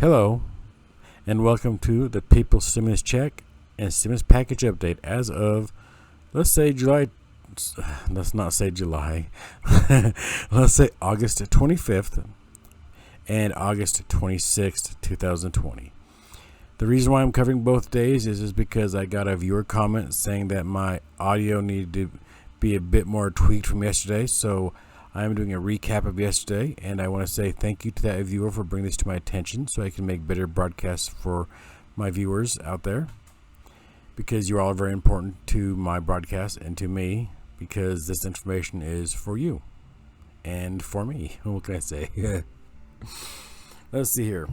Hello, and welcome to the People's Stimulus Check and Stimulus Package Update as of, let's say July, let's not say July, let's say August 25th and August 26th, 2020. The reason why I'm covering both days is because I got a viewer comment saying that my audio needed to be a bit more tweaked from yesterday, so I'm doing a recap of yesterday, and I want to say thank you to that viewer for bringing this to my attention so I can make better broadcasts for my viewers out there, because you all are very important to my broadcast and to me, because this information is for you and for me. What can I say? Let's see here.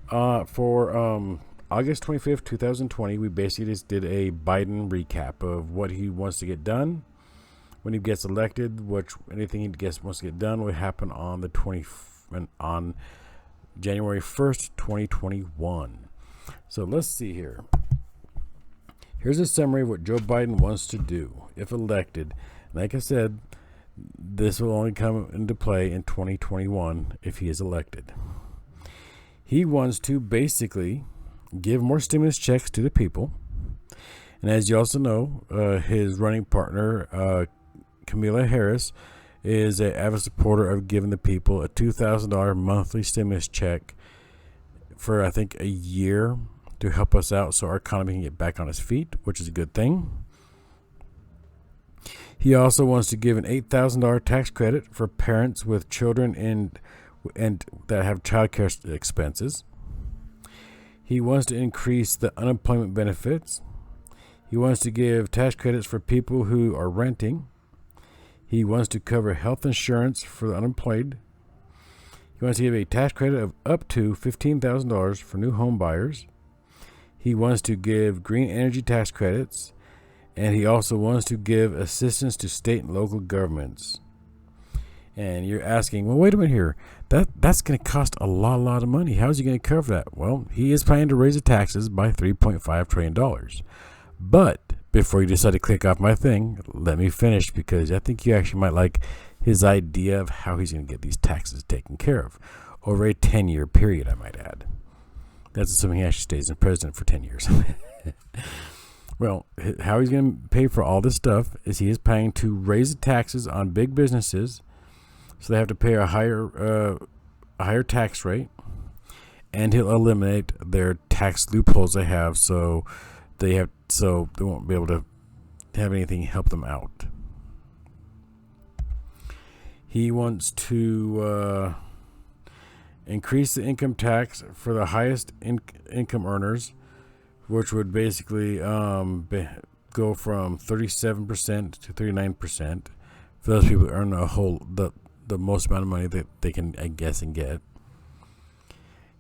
For August 25th, 2020, we basically just did a Biden recap of what he wants to get done when he gets elected, anything he wants to get done will happen on on January 1st, 2021. So let's see here. Here's a summary of what Joe Biden wants to do if elected. Like I said, this will only come into play in 2021 if he is elected. He wants to basically give more stimulus checks to the people. And as you also know, his running partner, Kamala Harris, is an avid supporter of giving the people a $2,000 monthly stimulus check for, I think, a year to help us out so our economy can get back on its feet, which is a good thing. He also wants to give an $8,000 tax credit for parents with children and that have child care expenses. He wants to increase the unemployment benefits. He wants to give tax credits for people who are renting. He wants to cover health insurance for the unemployed. He wants to give a tax credit of up to $15,000 for new home buyers. He wants to give green energy tax credits. And he also wants to give assistance to state and local governments. And you're asking, well, wait a minute here. That's going to cost a lot of money. How is he going to cover that? Well, he is planning to raise the taxes by $3.5 trillion. But before you decide to click off my thing, let me finish, because I think you actually might like his idea of how he's going to get these taxes taken care of over a 10-year period, I might add. That's assuming he actually stays in president for 10 years. Well, how he's going to pay for all this stuff is he is planning to raise the taxes on big businesses, so they have to pay a higher tax rate, and he'll eliminate their tax loopholes they have, so they won't be able to have anything help them out. He wants to increase the income tax for the highest income earners, which would basically go from 37% to 39% for those people who earn the most amount of money that they can, I guess, and get.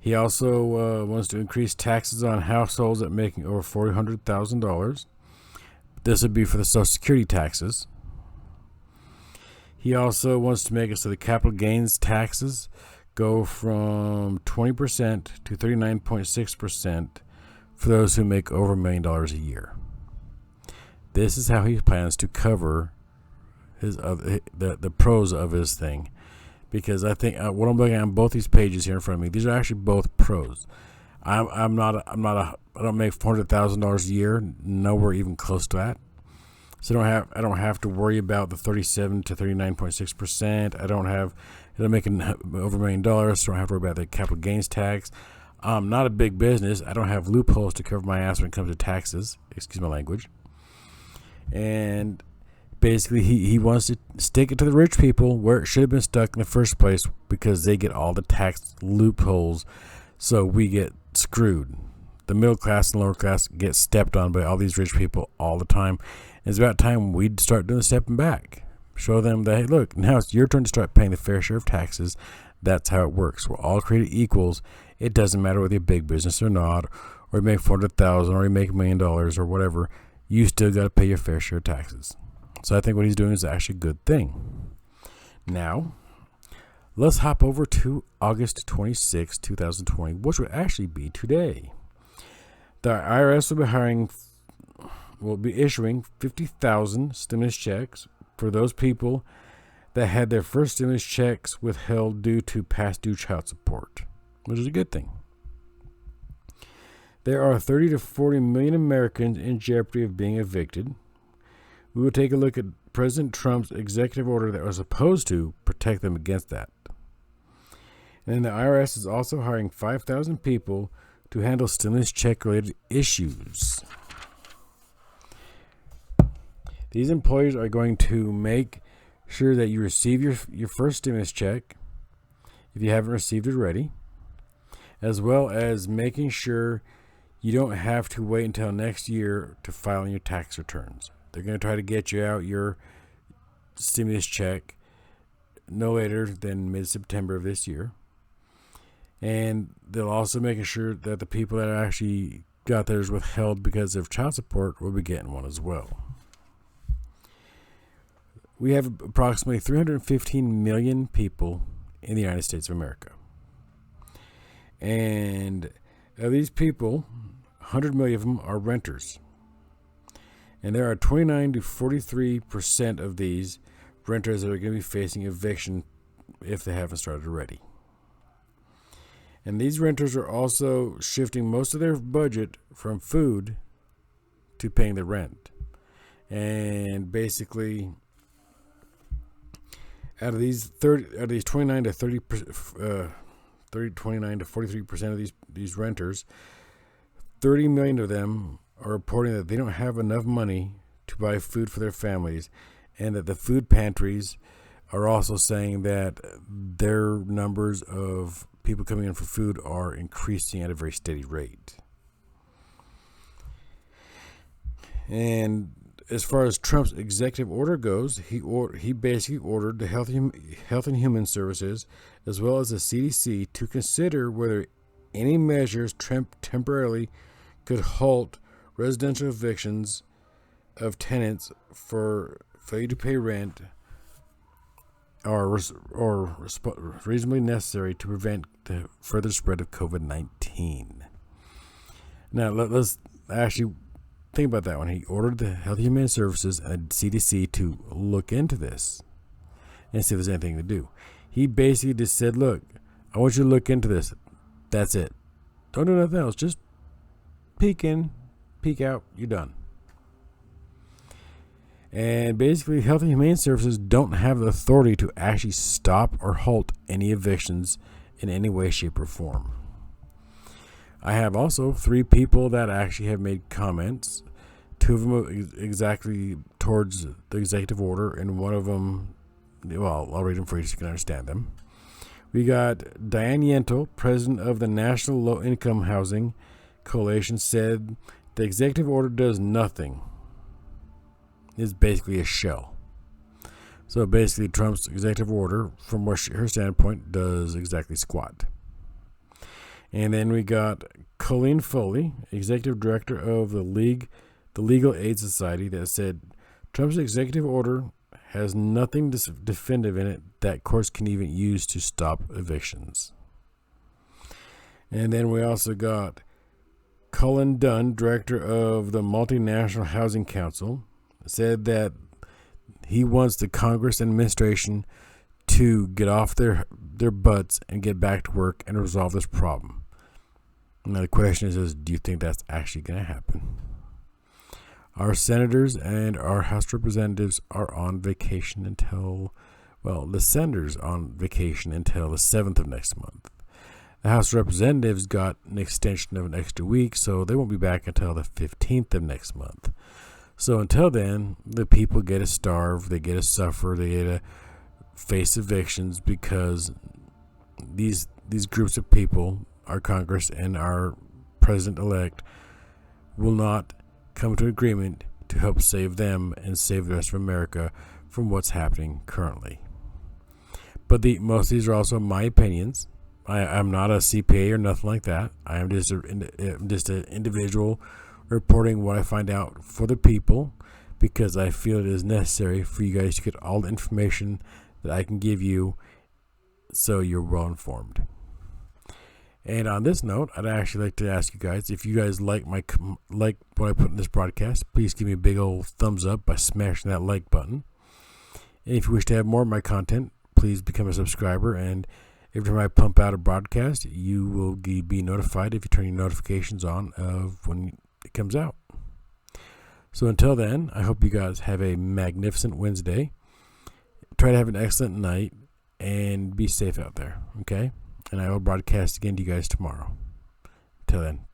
He also wants to increase taxes on households that making over $400,000. This would be for the Social Security taxes. He also wants to make it so the capital gains taxes go from 20% to 39.6% for those who make over $1 million a year. This is how he plans to cover the pros of his thing. Because I think what I'm looking at on both these pages here in front of me, these are actually both pros. I don't make $400,000 a year, nowhere even close to that. So I don't have to worry about the 37 to 39.6%. I don't make over $1 million, so I don't have to worry about the capital gains tax. I'm not a big business. I don't have loopholes to cover my ass when it comes to taxes. Excuse my language. And basically, he wants to stick it to the rich people where it should have been stuck in the first place, because they get all the tax loopholes, so we get screwed. The middle class and lower class get stepped on by all these rich people all the time. It's about time we'd start doing the stepping back. Show them that, hey, look, now it's your turn to start paying the fair share of taxes. That's how it works. We're all created equals. It doesn't matter whether you're a big business or not, or you make $400,000 or you make $1 million or whatever. You still got to pay your fair share of taxes. So I think what he's doing is actually a good thing. Now, let's hop over to August 26, 2020, which would actually be today. The IRS will be issuing 50,000 stimulus checks for those people that had their first stimulus checks withheld due to past due child support. which is a good thing. There are 30 to 40 million Americans in jeopardy of being evicted. We will take a look at President Trump's executive order that was supposed to protect them against that. And then the IRS is also hiring 5,000 people to handle stimulus check-related issues. These employees are going to make sure that you receive your first stimulus check if you haven't received it already, as well as making sure you don't have to wait until next year to file your tax returns. They're going to try to get you out your stimulus check no later than mid-September of this year. And they'll also make sure that the people that actually got theirs withheld because of child support will be getting one as well. We have approximately 315 million people in the United States of America. And of these people, 100 million of them are renters. And there are 29 to 43% of these renters that are going to be facing eviction if they haven't started already. And these renters are also shifting most of their budget from food to paying the rent. And basically, out of these 29 to 43% of these renters, 30 million of them are reporting that they don't have enough money to buy food for their families, and that the food pantries are also saying that their numbers of people coming in for food are increasing at a very steady rate. And as far as Trump's executive order goes, he basically ordered the Health and Human Services as well as the CDC to consider whether any measures temporarily could halt residential evictions of tenants for failure to pay rent are reasonably necessary to prevent the further spread of COVID-19. Now, let's actually think about that one. He ordered the Health and Human Services and CDC to look into this and see if there's anything to do. He basically just said, look, I want you to look into this. That's it. Don't do nothing else. Just peek in, peek out, you're done. And basically, Health and Humane Services don't have the authority to actually stop or halt any evictions in any way, shape, or form. I have also 3 people that actually have made comments. 2 of them exactly towards the executive order, and one of them, well, I'll read them for you so you can understand them. We got Diane Yentl, president of the National Low Income Housing Coalition, said the executive order does nothing. It's basically a shell. So basically, Trump's executive order, from her standpoint, does exactly squat. And then we got Colleen Foley, executive director of the Legal Aid Society, that said Trump's executive order has nothing definitive in it that courts can even use to stop evictions. And then we also got Cullen Dunn, director of the Multinational Housing Council, said that he wants the Congress and administration to get off their butts and get back to work and resolve this problem. Now the question is do you think that's actually going to happen? Our senators and our House representatives are on vacation until, the senators on vacation until the 7th of next month. The House Representatives got an extension of an extra week, so they won't be back until the 15th of next month. So until then, the people get to starve, they get to suffer, they get to face evictions because these groups of people, our Congress and our President-elect, will not come to agreement to help save them and save the rest of America from what's happening currently. But most of these are also my opinions. I'm not a CPA or nothing like that. I am just an individual reporting what I find out for the people, because I feel it is necessary for you guys to get all the information that I can give you so you're well informed. And on this note, I'd actually like to ask you guys, if you guys like what I put in this broadcast, please give me a big old thumbs up by smashing that like button. And if you wish to have more of my content, please become a subscriber. And Every time I pump out a broadcast, you will be notified if you turn your notifications on of when it comes out. So until then, I hope you guys have a magnificent Wednesday. Try to have an excellent night and be safe out there, okay? And I will broadcast again to you guys tomorrow. Until then,